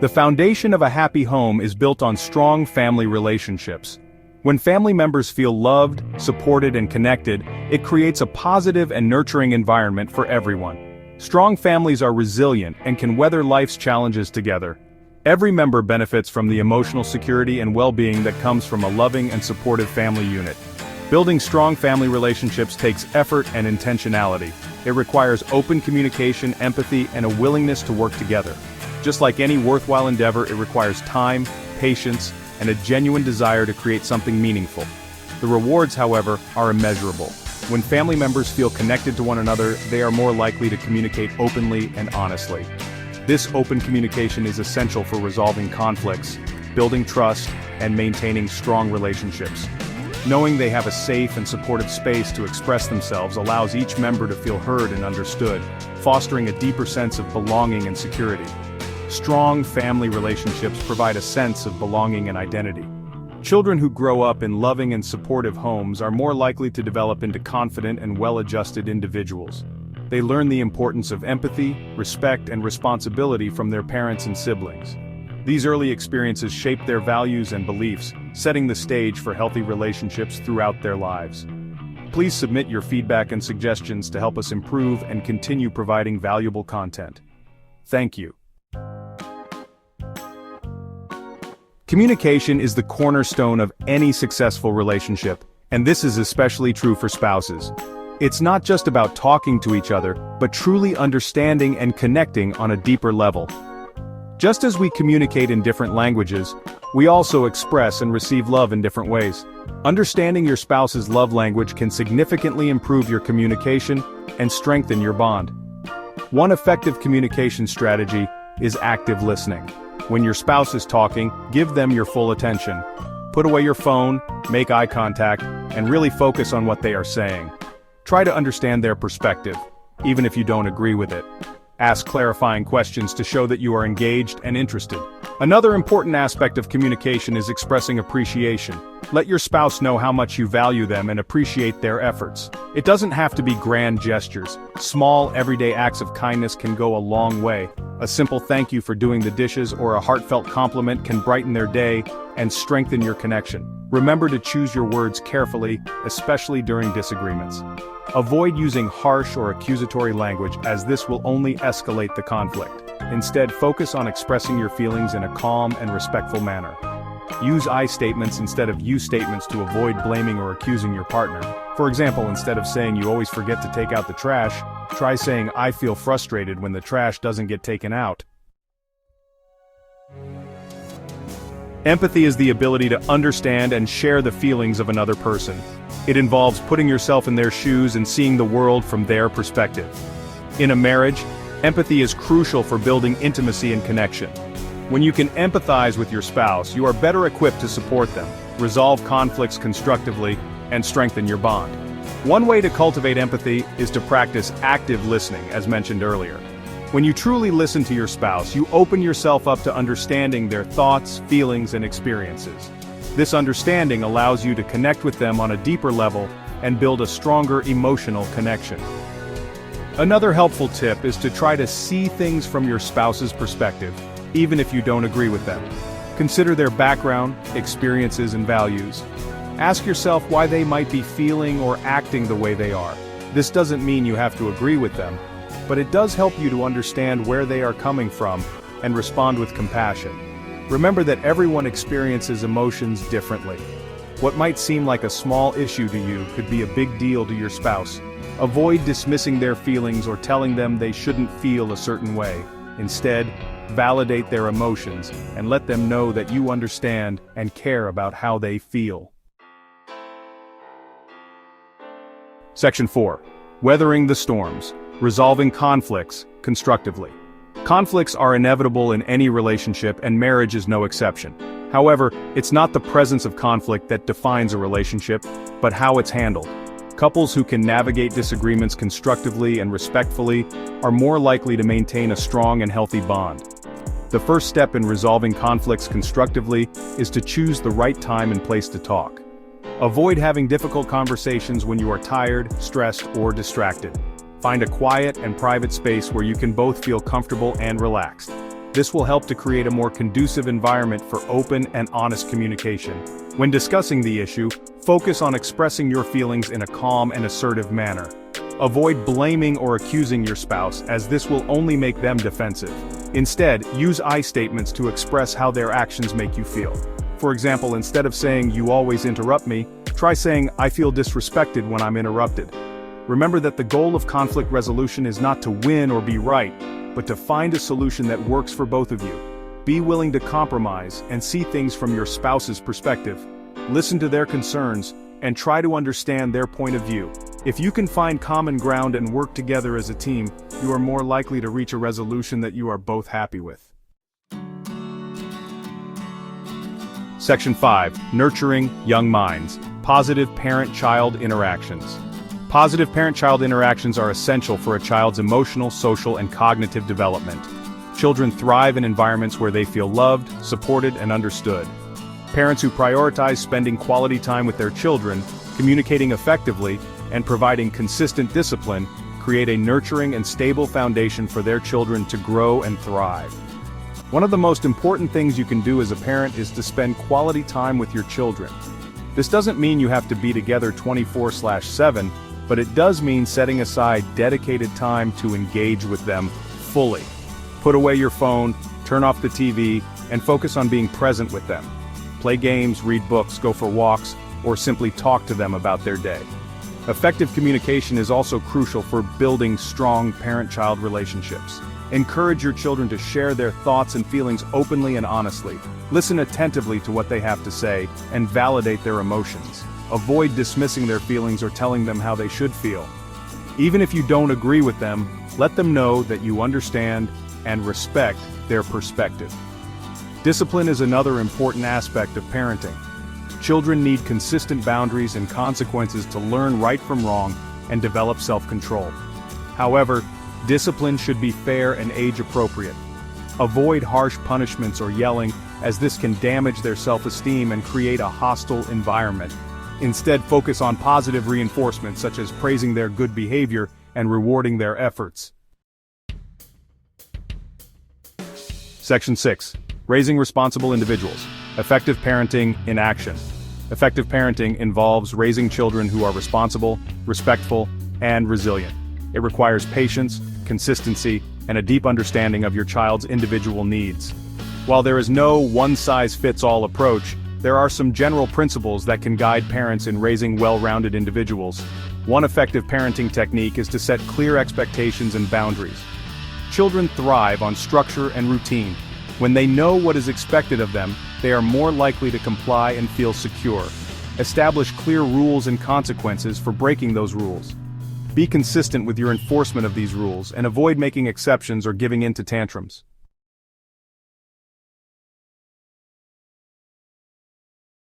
The foundation of a happy home is built on strong family relationships. When family members feel loved, supported, and connected, it creates a positive and nurturing environment for everyone. Strong families are resilient and can weather life's challenges together. Every member benefits from the emotional security and well-being that comes from a loving and supportive family unit. Building strong family relationships takes effort and intentionality. It requires open communication, empathy, and a willingness to work together. Just like any worthwhile endeavor, it requires time, patience, and a genuine desire to create something meaningful. The rewards, however, are immeasurable. When family members feel connected to one another, they are more likely to communicate openly and honestly. This open communication is essential for resolving conflicts, building trust, and maintaining strong relationships. Knowing they have a safe and supportive space to express themselves allows each member to feel heard and understood, fostering a deeper sense of belonging and security. Strong family relationships provide a sense of belonging and identity. Children who grow up in loving and supportive homes are more likely to develop into confident and well-adjusted individuals. They learn the importance of empathy, respect, and responsibility from their parents and siblings. These early experiences shape their values and beliefs, setting the stage for healthy relationships throughout their lives. Please submit your feedback and suggestions to help us improve and continue providing valuable content. Thank you. Communication is the cornerstone of any successful relationship, and this is especially true for spouses. It's not just about talking to each other, but truly understanding and connecting on a deeper level. Just as we communicate in different languages, we also express and receive love in different ways. Understanding your spouse's love language can significantly improve your communication and strengthen your bond. One effective communication strategy is active listening. When your spouse is talking, give them your full attention. Put away your phone, make eye contact, and really focus on what they are saying. Try to understand their perspective, even if you don't agree with it. Ask clarifying questions to show that you are engaged and interested. Another important aspect of communication is expressing appreciation. Let your spouse know how much you value them and appreciate their efforts. It doesn't have to be grand gestures. Small, everyday acts of kindness can go a long way. A simple thank you for doing the dishes or a heartfelt compliment can brighten their day and strengthen your connection. Remember to choose your words carefully, especially during disagreements. Avoid using harsh or accusatory language, as this will only escalate the conflict. Instead, focus on expressing your feelings in a calm and respectful manner. Use I statements instead of you statements to avoid blaming or accusing your partner. For example, instead of saying you always forget to take out the trash, try saying I feel frustrated when the trash doesn't get taken out. Empathy is the ability to understand and share the feelings of another person. It involves putting yourself in their shoes and seeing the world from their perspective. In a marriage, empathy is crucial for building intimacy and connection. When you can empathize with your spouse, you are better equipped to support them, resolve conflicts constructively, and strengthen your bond. One way to cultivate empathy is to practice active listening, as mentioned earlier. When you truly listen to your spouse, you open yourself up to understanding their thoughts, feelings, and experiences. This understanding allows you to connect with them on a deeper level and build a stronger emotional connection. Another helpful tip is to try to see things from your spouse's perspective, even if you don't agree with them. Consider their background, experiences, and values. Ask yourself why they might be feeling or acting the way they are. This doesn't mean you have to agree with them, but it does help you to understand where they are coming from and respond with compassion. Remember that everyone experiences emotions differently. What might seem like a small issue to you could be a big deal to your spouse. Avoid dismissing their feelings or telling them they shouldn't feel a certain way. Instead, validate their emotions and let them know that you understand and care about how they feel. Section 4. Weathering the storms. Resolving conflicts constructively. Conflicts are inevitable in any relationship, and marriage is no exception. However, it's not the presence of conflict that defines a relationship, but how it's handled. Couples who can navigate disagreements constructively and respectfully are more likely to maintain a strong and healthy bond. The first step in resolving conflicts constructively is to choose the right time and place to talk. Avoid having difficult conversations when you are tired, stressed, or distracted. Find a quiet and private space where you can both feel comfortable and relaxed. This will help to create a more conducive environment for open and honest communication. When discussing the issue, focus on expressing your feelings in a calm and assertive manner. Avoid blaming or accusing your spouse, as this will only make them defensive. Instead, use I statements to express how their actions make you feel. For example, instead of saying, "You always interrupt me," try saying, "I feel disrespected when I'm interrupted." Remember that the goal of conflict resolution is not to win or be right, but to find a solution that works for both of you. Be willing to compromise and see things from your spouse's perspective. Listen to their concerns and try to understand their point of view. If you can find common ground and work together as a team, you are more likely to reach a resolution that you are both happy with. Section 5. Nurturing Young Minds. Positive Parent-Child Interactions. Positive parent-child interactions are essential for a child's emotional, social, and cognitive development. Children thrive in environments where they feel loved, supported, and understood. Parents who prioritize spending quality time with their children, communicating effectively, and providing consistent discipline, create a nurturing and stable foundation for their children to grow and thrive. One of the most important things you can do as a parent is to spend quality time with your children. This doesn't mean you have to be together 24/7, but it does mean setting aside dedicated time to engage with them fully. Put away your phone, turn off the TV, and focus on being present with them. Play games, read books, go for walks, or simply talk to them about their day. Effective communication is also crucial for building strong parent-child relationships. Encourage your children to share their thoughts and feelings openly and honestly. Listen attentively to what they have to say, and validate their emotions. Avoid dismissing their feelings or telling them how they should feel. Even if you don't agree with them, let them know that you understand and respect their perspective. Discipline is another important aspect of parenting. Children need consistent boundaries and consequences to learn right from wrong and develop self-control. However, discipline should be fair and age-appropriate. Avoid harsh punishments or yelling, as this can damage their self-esteem and create a hostile environment. Instead, focus on positive reinforcements such as praising their good behavior and rewarding their efforts. Section 6. Raising Responsible Individuals. Effective Parenting in Action. Effective parenting involves raising children who are responsible, respectful, and resilient. It requires patience, consistency, and a deep understanding of your child's individual needs. While there is no one-size-fits-all approach, there are some general principles that can guide parents in raising well-rounded individuals. One effective parenting technique is to set clear expectations and boundaries. Children thrive on structure and routine. When they know what is expected of them, they are more likely to comply and feel secure. Establish clear rules and consequences for breaking those rules. Be consistent with your enforcement of these rules and avoid making exceptions or giving in to tantrums.